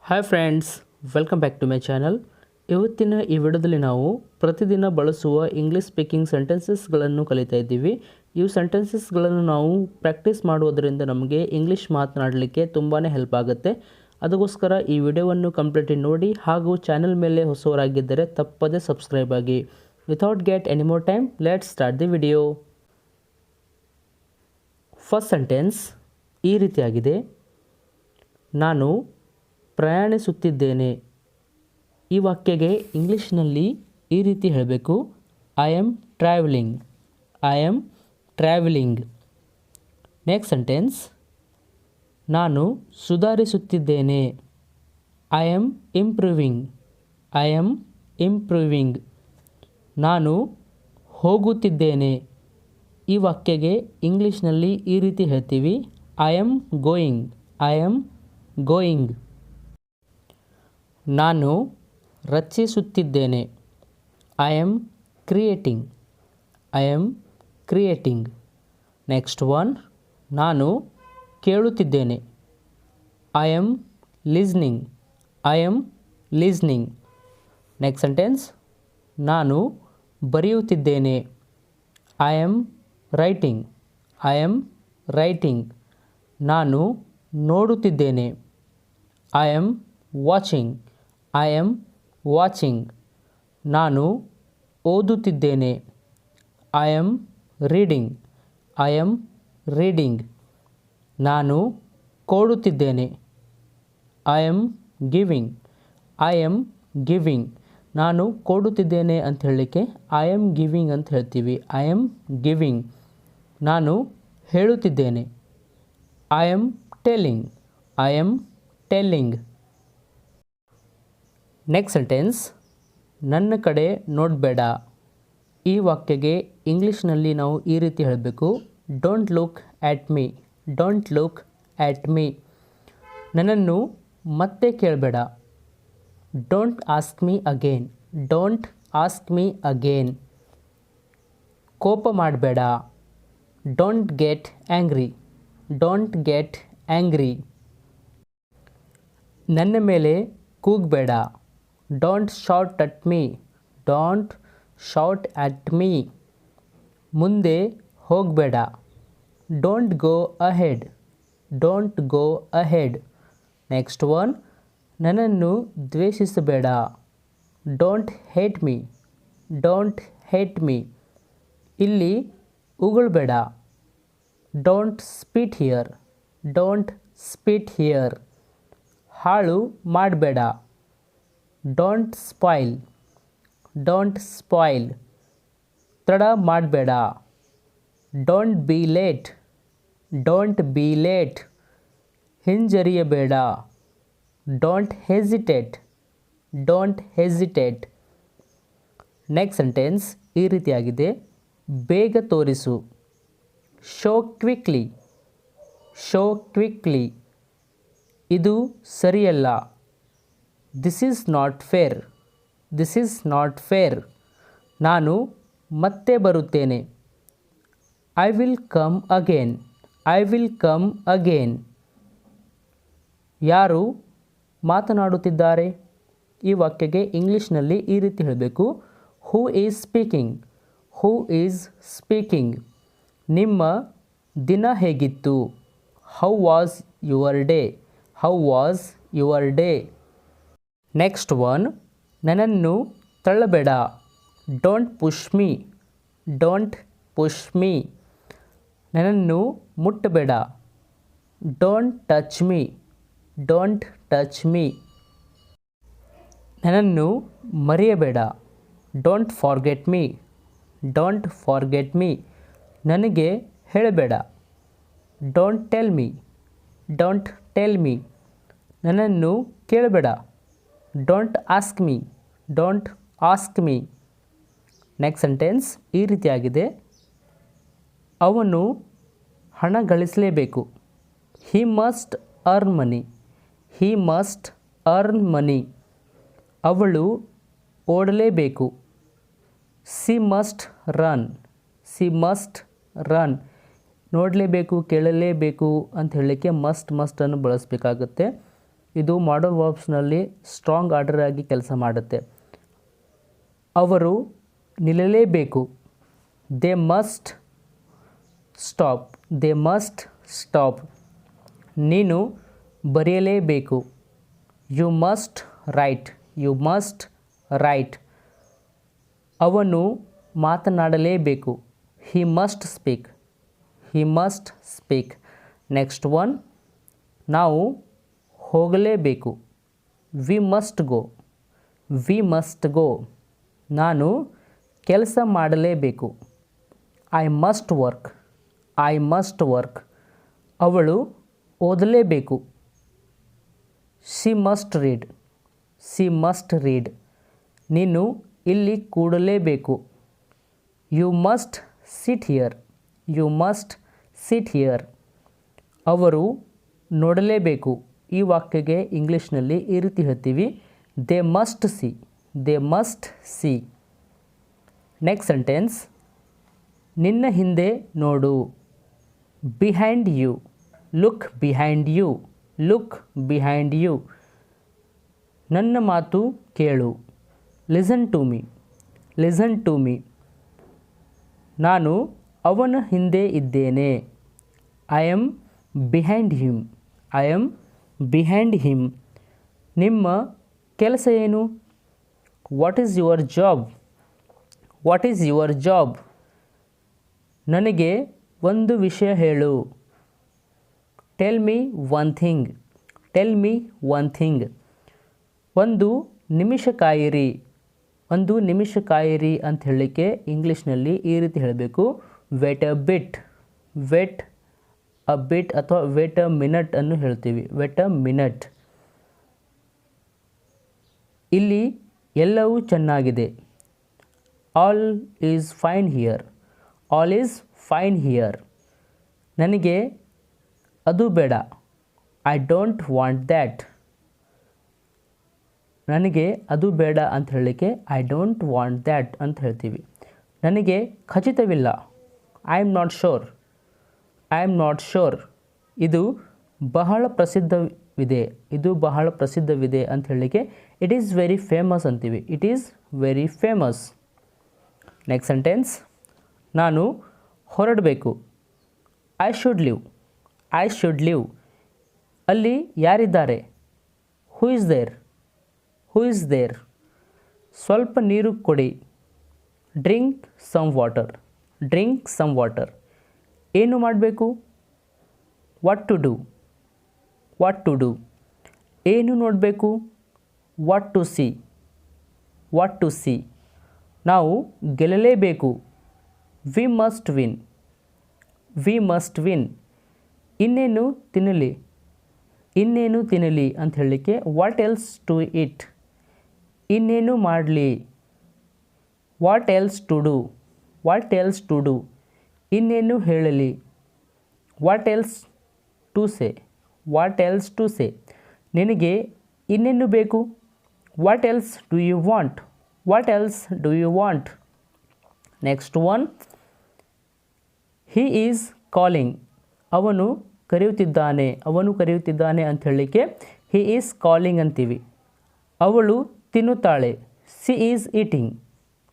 Hi friends, welcome back to my channel. ಇವತ್ತಿನ ಈ ವಿಡಿಯೋದಲ್ಲಿ ನಾವು ಪ್ರತಿದಿನ ಬಳಸುವ ಇಂಗ್ಲೀಷ್ ಸ್ಪೀಕಿಂಗ್ ಸೆಂಟೆನ್ಸಸ್ಗಳನ್ನು ಕಲಿತಾ ಇದ್ದೀವಿ. ಈ ಸೆಂಟೆನ್ಸಸ್ಗಳನ್ನು ನಾವು ಪ್ರಾಕ್ಟೀಸ್ ಮಾಡುವುದರಿಂದ ನಮಗೆ ಇಂಗ್ಲೀಷ್ ಮಾತನಾಡಲಿಕ್ಕೆ ತುಂಬಾ ಹೆಲ್ಪ್ ಆಗುತ್ತೆ. ಅದಕ್ಕೋಸ್ಕರ ಈ ವಿಡಿಯೋವನ್ನು ಕಂಪ್ಲೀಟಾಗಿ ನೋಡಿ ಹಾಗೂ ಚಾನಲ್ ಮೇಲೆ ಹೊಸವರಾಗಿದ್ದರೆ ತಪ್ಪದೇ ಸಬ್ಸ್ಕ್ರೈಬ್ ಆಗಿ. Without get any more time, let's start the video. First sentence ಈ ರೀತಿಯಾಗಿದೆ: ನಾನು ಪ್ರಯಾಣಿಸುತ್ತಿದ್ದೇನೆ. ಈ ವಾಕ್ಯಗೆ ಇಂಗ್ಲೀಷ್ನಲ್ಲಿ ಈ ರೀತಿ ಹೇಳಬೇಕು: I am travelling. I am travelling. Next sentence: ನಾನು ಸುಧಾರಿಸುತ್ತಿದ್ದೇನೆ. I am improving. I am improving. ನಾನು ಹೋಗುತ್ತಿದ್ದೇನೆ. ಈ ವಾಕ್ಯಗೆ ಇಂಗ್ಲೀಷ್ನಲ್ಲಿ ಈ ರೀತಿ ಹೇಳ್ತೀವಿ: I am going. I am going. ನಾನು ರಚಿಸುತ್ತಿದ್ದೇನೆ. I am creating. I am creating. Next one: ನಾನು ಕೇಳುತ್ತಿದ್ದೇನೆ. I am listening. I am listening. Next sentence: ನಾನು ಬರೆಯುತ್ತಿದ್ದೇನೆ. I am writing. I am writing. ನಾನು ನೋಡುತ್ತಿದ್ದೇನೆ. I am watching. I am watching. ನಾನು ಓದುತ್ತಿದ್ದೇನೆ. I am reading. I am reading. ನಾನು ಕೊಡುತ್ತಿದ್ದೇನೆ. I am giving. I am giving. ನಾನು ಕೊಡುತ್ತಿದ್ದೇನೆ ಅಂತ ಹೇಳಲಿಕ್ಕೆ ಐ ಆಮ್ ಗಿವಿಂಗ್ ಅಂತ ಹೇಳ್ತೀವಿ. I am giving. ನಾನು ಹೇಳುತ್ತಿದ್ದೇನೆ. I am telling. I am telling. Next sentence: ನನ್ನ ಕಡೆ ನೋಡಬೇಡ. ಈ ವಾಕ್ಯಗೆ ಇಂಗ್ಲೀಷ್ನಲ್ಲಿ ನಾವು ಈ ರೀತಿ ಹೇಳಬೇಕು: don't look at me. Don't look at me. ನನ್ನನ್ನು ಮತ್ತೆ ಕೇಳಬೇಡ. Don't ask me again. Don't ask me again. ಕೋಪ ಮಾಡಬೇಡ. Don't get angry. Don't get angry. ನನ್ನ ಮೇಲೆ ಕೂಗಬೇಡ. Don't shout at me. Don't shout at me. ಮುಂದೆ ಹೋಗಬೇಡ. Don't go ahead. Don't go ahead. Next one: ನನ್ನನ್ನು ದ್ವೇಷಿಸಬೇಡ. Don't hate me. Don't hate me. ಇಲ್ಲಿ ಉಗುಳಬೇಡ. Don't spit here. Don't spit here. ಹಾಳು ಮಾಡಬೇಡ. Don't spoil. Don't spoil. ತಡ ಮಾಡಬೇಡ. Don't be late. Don't be late. ಹಿಂಜರಿಯಬೇಡ. Don't hesitate. Don't hesitate. Next sentence ಈ ರೀತಿಯಾಗಿದೆ: ಬೇಗ ತೋರಿಸು. Show quickly. Show quickly. ಇದು ಸರಿಯಲ್ಲ. This is not fair. This is not fair. ನಾನು ಮತ್ತೆ ಬರುತ್ತೇನೆ. I will come again. I will come again. ಯಾರು ಮಾತನಾಡುತ್ತಿದ್ದಾರೆ? ಈ ವಾಕ್ಯಗೆ ಇಂಗ್ಲೀಷ್ನಲ್ಲಿ ಈ ರೀತಿ ಹೇಳಬೇಕು: who is speaking. Who is speaking. ನಿಮ್ಮ ದಿನ ಹೇಗಿತ್ತು? How was your day. How was your day. Next one: ನನ್ನನ್ನು ತಳ್ಳಬೇಡ. Don't push me. Don't push me. ನನ್ನನ್ನು ಮುಟ್ಟಬೇಡ. Don't touch me. Don't touch me. ನನ್ನನ್ನು ಮರೆಯಬೇಡ. Don't forget me. Don't forget me. ನನಗೆ ಹೇಳಬೇಡ. Don't tell me. Don't tell me. ನನ್ನನ್ನು ಕೇಳಬೇಡ. Don't ask me. Don't ask me. Next sentence ಈ ರೀತಿಯಾಗಿದೆ: ಅವನು ಹಣ ಗಳಿಸಲೇಬೇಕು. He must earn money. He must earn money. ಅವಳು ಓಡಲೇಬೇಕು. She must run. She must run. ನೋಡಲೇಬೇಕು, ಕೇಳಲೇಬೇಕು ಅಂತ ಹೇಳಲಿಕ್ಕೆ ಮಸ್ಟ್ ಅನ್ನು ಬಳಸಬೇಕಾಗುತ್ತೆ. ಇದು ಮಾಡಲ್ ವರ್ಬ್ಸ್ನಲ್ಲಿ ಸ್ಟ್ರಾಂಗ್ ಆರ್ಡರ್ ಆಗಿ ಕೆಲಸ ಮಾಡುತ್ತೆ. ಅವರು ನಿಲ್ಲಲೇಬೇಕು. They must stop. They must stop. ನೀನು ಬರೆಯಲೇಬೇಕು. You must write. You must write. ಅವನು ಮಾತನಾಡಲೇಬೇಕು. He must speak. He must speak. Next one, ನಾವು ಹೋಗಲೇಬೇಕು. We must go. We must go. ನಾನು ಕೆಲಸ ಮಾಡಲೇಬೇಕು. I must work. I must work. ಅವಳು ಓದಲೇಬೇಕು. She must read. She must read. ನೀನು ಇಲ್ಲಿ ಕೂಡಲೇಬೇಕು. You must sit here. You must sit here. ಅವರು ನೋಡಲೇಬೇಕು. ಈ ವಾಕ್ಯಗೆ ಇಂಗ್ಲೀಷ್ನಲ್ಲಿ ಈ ರೀತಿ ಹೇಳ್ತೀವಿ, they must see. They must see. Next sentence, ನಿನ್ನ ಹಿಂದೆ ನೋಡು. Behind you. Look behind you. Look behind you. ನನ್ನ ಮಾತು ಕೇಳು. Listen to me. Listen to me. ನಾನು ಅವನ ಹಿಂದೆ ಇದ್ದೇನೆ. I am behind him. I am behind him. ನಿಮ್ಮ ಕೆಲಸ ಏನು? What is your job? What is your job? ನನಗೆ ಒಂದು ವಿಷಯ ಹೇಳು. Tell me one thing. Tell me one thing. ಒಂದು ನಿಮಿಷ ಕಾಯಿರಿ. ಒಂದು ನಿಮಿಷ ಕಾಯಿರಿ ಅಂತ ಹೇಳಲಿಕ್ಕೆ ಇಂಗ್ಲೀಷ್ನಲ್ಲಿ ಈ ರೀತಿ ಹೇಳಬೇಕು, wait a bit. Wait a ಬಿಟ್ ಅಥವಾ ವೇಟ್ ಅ ಮಿನಟ್ ಅನ್ನು ಹೇಳ್ತೀವಿ. Wait a minute. ಇಲ್ಲಿ ಎಲ್ಲವೂ ಚೆನ್ನಾಗಿದೆ. All is fine here. All is fine here. ನನಗೆ ಅದು ಬೇಡ. I don't want that. ನನಗೆ ಅದು ಬೇಡ ಅಂತ ಹೇಳಲಿಕ್ಕೆ ಐ ಡೋಂಟ್ ವಾಂಟ್ ದ್ಯಾಟ್ ಅಂತ ಹೇಳ್ತೀವಿ. ನನಗೆ ಖಚಿತವಿಲ್ಲ. I am not sure. I am not sure. ಇದು ಬಹಳ ಪ್ರಸಿದ್ಧವಿದೆ. ಇದು ಬಹಳ ಪ್ರಸಿದ್ಧವಿದೆ ಅಂತ ಹೇಳಲಿಕ್ಕೆ ಇಟ್ ಈಸ್ ವೆರಿ ಫೇಮಸ್ ಅಂತೀವಿ. It is very famous. Next sentence, ನಾನು ಹೊರಡಬೇಕು. I should leave. I should leave. ಅಲ್ಲಿ ಯಾರಿದ್ದಾರೆ? Who is there? Who is there? ಸ್ವಲ್ಪ ನೀರು ಕೊಡಿ. Drink some water. Drink some water. ಏನು ಮಾಡಬೇಕು? What to do. What to do. ಏನು ನೋಡಬೇಕು? What to C. What to see. ನಾವು ಗೆಲ್ಲಲೇಬೇಕು. We must win. We must win. ಇನ್ನೇನು ತಿನ್ನಲಿ. ಇನ್ನೇನು ತಿನ್ನಲಿ ಅಂತ ಹೇಳಲಿಕ್ಕೆ ವಾಟ್ ಎಲ್ಸ್ ಟು ಇಟ್. ಇನ್ನೇನು ಮಾಡಲಿ. What else to do. What else to do. ಇನ್ನೇನು ಹೇಳಲಿ. What else to say. What else to say. ನಿನಗೆ ಇನ್ನೇನು ಬೇಕು? What else do you want. What else do you want. Next one, he is calling. ಅವನು ಕರೆಯುತ್ತಿದ್ದಾನೆ. ಅವನು ಕರೆಯುತ್ತಿದ್ದಾನೆ ಅಂತ ಹೇಳಲಿಕ್ಕೆ ಹಿ ಈಸ್ ಕಾಲಿಂಗ್ ಅಂತೀವಿ. ಅವಳು ತಿನ್ನುತ್ತಾಳೆ. She is eating.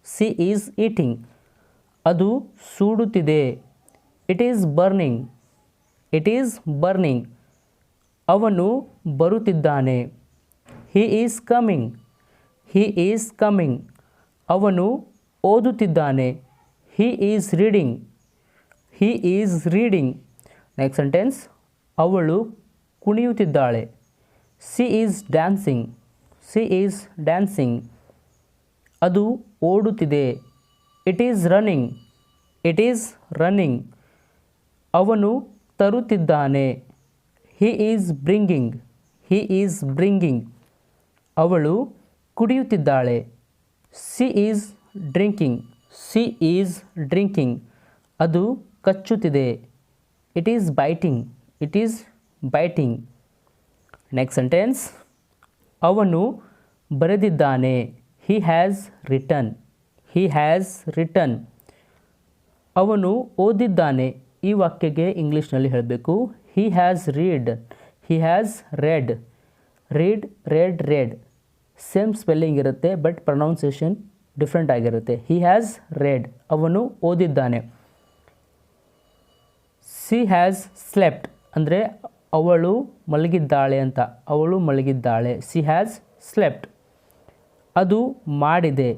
She is eating. ಅದು ಸುಡುತ್ತಿದೆ. It is burning. It is burning. ಅವನು ಬರುತ್ತಿದ್ದಾನೆ. He is coming. He is coming. ಅವನು ಓದುತ್ತಿದ್ದಾನೆ. He is reading. He is reading. Next sentence, ಅವಳು ಕುಣಿಯುತ್ತಿದ್ದಾಳೆ. She is dancing. She is dancing. ಅದು ಓಡುತ್ತಿದೆ. It is running. It is running. ಅವನು ತರುತ್ತಿದ್ದಾನೆ. He is bringing. He is bringing. ಅವಳು ಕುಡಿಯುತ್ತಿದ್ದಾಳೆ. She is drinking. She is drinking. ಅದು ಕಚ್ಚುತ್ತಿದೆ. It is biting. It is biting. Next sentence, ಅವನು ಬರೆದಿದ್ದಾನೆ. He has written. He has written. ಅವನು ಓದಿದ್ದಾನೆ. ಈ ವಾಕ್ಯಗೆ ಇಂಗ್ಲೀಷ್ನಲ್ಲಿ ಹೇಳಬೇಕು, he has read. He has read. Read, read, read same spelling ಇರುತ್ತೆ, ಬಟ್ ಪ್ರೊನೌನ್ಸಿಯೇಷನ್ ಡಿಫ್ರೆಂಟ್ ಆಗಿರುತ್ತೆ. ಹಿ ಹ್ಯಾಸ್ ರೆಡ್, ಅವನು ಓದಿದ್ದಾನೆ. ಸಿ ಹ್ಯಾಸ್ ಸ್ಲೆಪ್ಟ್ ಅಂದರೆ ಅವಳು ಮಲಗಿದ್ದಾಳೆ ಅಂತ, ಅವಳು ಮಲಗಿದ್ದಾಳೆ. C has slept. ಅದು ಮಾಡಿದೆ.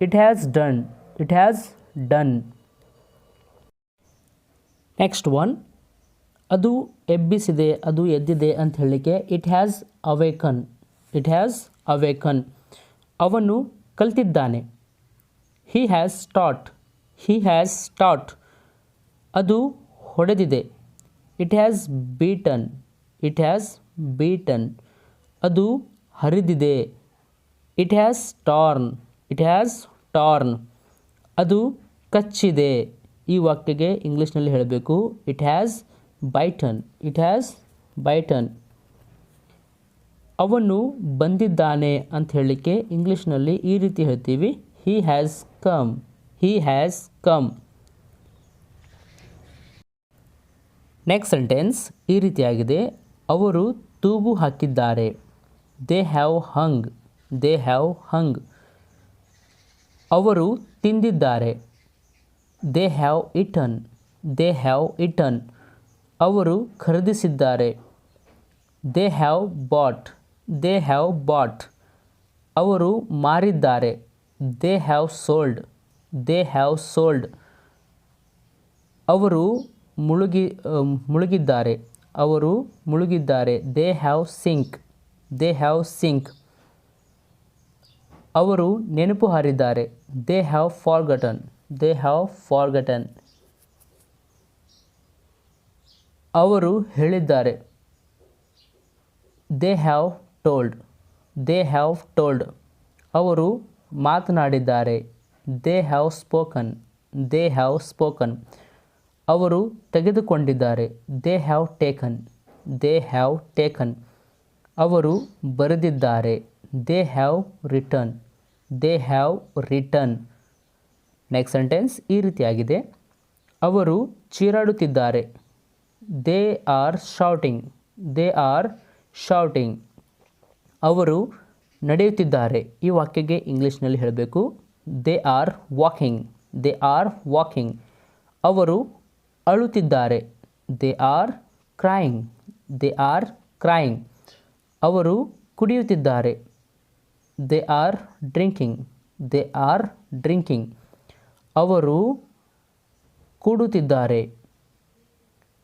It has done, it has done. Next one, ಅದು ಎಬ್ಬಿಸಿದೆ, ಅದು ಎದ್ದಿದೆ ಅಂತ ಹೇಳಲಿಕ್ಕೆ it has awaken, it has awaken. ಅವನು ಕಲ್ತಿದ್ದಾನೆ. He has taught, he has taught. ಅದು ಹೊಡೆದಿದೆ. It has beaten, it has beaten. ಅದು ಹರಿದಿದೆ. It has torn, it has torn. ಅದು ಕಚ್ಚಿದೆ. ಈ ವಾಕ್ಯಗೆ ಇಂಗ್ಲೀಷ್ನಲ್ಲಿ ಹೇಳಬೇಕು it has bitten, it has bitten. ಅವನು ಬಂದಿದ್ದಾನೆ ಅಂತ ಹೇಳಲಿಕ್ಕೆ ಇಂಗ್ಲೀಷ್ನಲ್ಲಿ ಈ ರೀತಿ ಹೇಳ್ತೀವಿ, he has come, he has come. Next sentence ಈ ರೀತಿಯಾಗಿದೆ, ಅವರು ತೂಗು ಹಾಕಿದ್ದಾರೆ. They have hung, they have hung. ಅವರು ತಿಂದಿದ್ದಾರೆ. They have eaten, they have eaten. ಅವರು ಖರೀದಿಸಿದ್ದಾರೆ. They have bought, they have bought. ಅವರು ಮಾರಿದ್ದಾರೆ. They have sold, they have sold. ಅವರು ಮುಳುಗಿದ್ದಾರೆ, ಅವರು ಮುಳುಗಿದ್ದಾರೆ. They have sink, they have sink. ಅವರು ನೆನಪು ಹಾರಿದ್ದಾರೆ. They have forgotten, they have forgotten. ಅವರು ಹೇಳಿದ್ದಾರೆ. They have told, they have told. ಅವರು ಮಾತನಾಡಿದ್ದಾರೆ. They have spoken, they have spoken. ಅವರು ತೆಗೆದುಕೊಂಡಿದ್ದಾರೆ. They have taken, they have taken. ಅವರು ಬರೆದಿದ್ದಾರೆ. They have written, they have written. Next sentence ಈ ರೀತಿಯಾಗಿದೆ, ಅವರು ಚೀರಾಡುತ್ತಿದ್ದಾರೆ. They are shouting, they are shouting. ಅವರು ನಡೆಯುತ್ತಿದ್ದಾರೆ. ಈ ವಾಕ್ಯಗೆ ಇಂಗ್ಲೀಷ್ನಲ್ಲಿ ಹೇಳಬೇಕು they are walking, they are walking. ಅವರು ಅಳುತ್ತಿದ್ದಾರೆ. They are crying, they are crying. ಅವರು ಕುಡಿಯುತ್ತಿದ್ದಾರೆ. They are drinking, they are drinking. ಅವರು ಕೂಡುತ್ತಿದ್ದಾರೆ.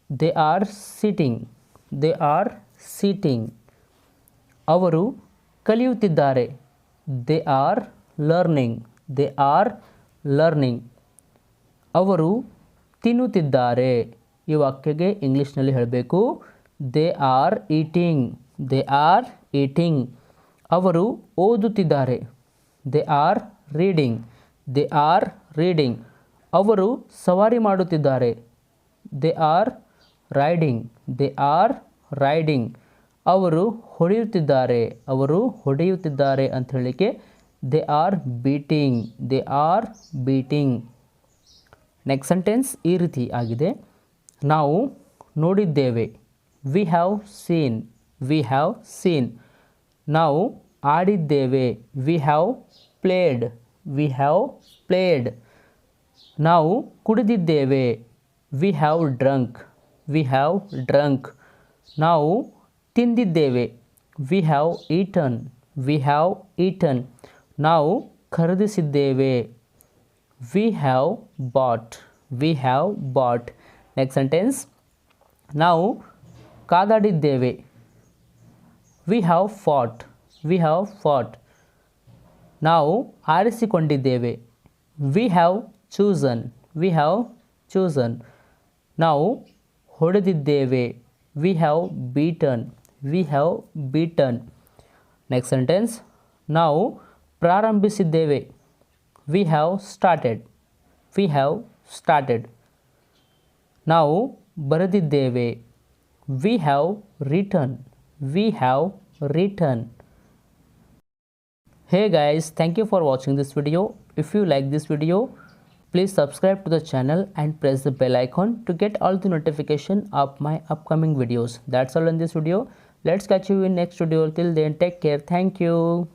They are sitting, they are sitting. ಅವರು ಕಲಿಯುತ್ತಿದ್ದಾರೆ. They are learning, they are learning. ಅವರು ತಿನ್ನುತ್ತಿದ್ದಾರೆ. ಈ ವಾಕ್ಯಗೆ ಇಂಗ್ಲೀಷ್ನಲ್ಲಿ ಹೇಳಬೇಕು they are eating, they are eating. ಅವರು ಓದುತ್ತಿದ್ದಾರೆ. They are reading, they are reading. ಅವರು ಸವಾರಿ ಮಾಡುತ್ತಿದ್ದಾರೆ. They are riding, they are riding. ಅವರು ಹೊಡೆಯುತ್ತಿದ್ದಾರೆ, ಅವರು ಹೊಡೆಯುತ್ತಿದ್ದಾರೆ ಅಂತ ಹೇಳಲಿಕ್ಕೆ they are beating, they are beating. Next sentence ಈ ರೀತಿ ಆಗಿದೆ, ನಾವು ನೋಡಿದ್ದೇವೆ. We have seen, we have seen. ನಾವು ಆಡಿದ್ದೇವೆ. We have played, we have played. ನಾವು ಕುಡಿದಿದ್ದೇವೆ. We have drunk, we have drunk. ನಾವು ತಿಂದಿದ್ದೇವೆ. We have eaten, we have eaten. ನಾವು ಖರೀದಿಸಿದ್ದೇವೆ. We have bought, we have bought. Next sentence, ನಾವು ಕಾದಾಡಿದ್ದೇವೆ. We have fought, we have fought. ನಾವು ಆರಿಸಿಕೊಂಡಿದ್ದೇವೆ. We have chosen, we have chosen. ನಾವು ಹೊಡೆದಿದ್ದೇವೆ. We have beaten, we have beaten. Next sentence, ನಾವು ಪ್ರಾರಂಭಿಸಿದ್ದೇವೆ. We have started, we have started. ನಾವು ಬರೆದಿದ್ದೇವೆ. We have written, we have written. Hey guys, thank you for watching this video. If you like this video, please subscribe to the channel and press the bell icon to get all the notification of my upcoming videos. That's all in this video. Let's catch you in next video. Till then, take care. Thank you.